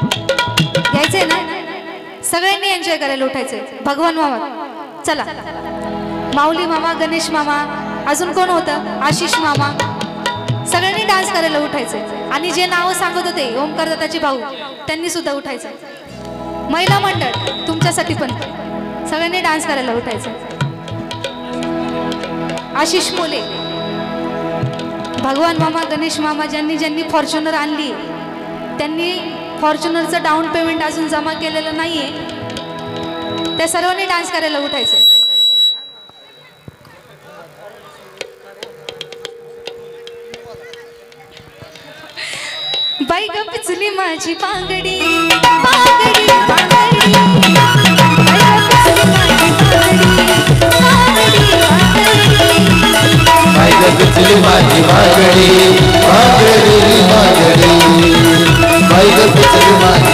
घ्यायचंय ना सगळ्यांनी एन्जॉय करायला उठायचंय भगवान मामा चला माऊली मामा गणेश मामा अजून कोण होतं आशिष मामा सगळ्यांनी डान्स करायला उठायचंय आणि जे नाव सांगत होते ओमकार दादाचे भाऊ त्यांनी सुद्धा उठायचं महिला मंडळ तुमच्यासाठी पण सगळ्यांनी डान्स करायला उठायचं आशिष मोले भगवान मामा गणेश मामा ज्यांनी ज्यांनी फॉर्च्युनर आणली त्यांनी फॉर्च्युनरचं डाऊन पेमेंट अजून जमा केलेलं नाहीये त्या सर्वांनी डान्स करायला उठायचं बाई ग पिचली माझी बांगडी बांगडी बांगडी बाई ग पिचली माझी बांगडी बांगडी बांगडी बाई ग पिचली माझी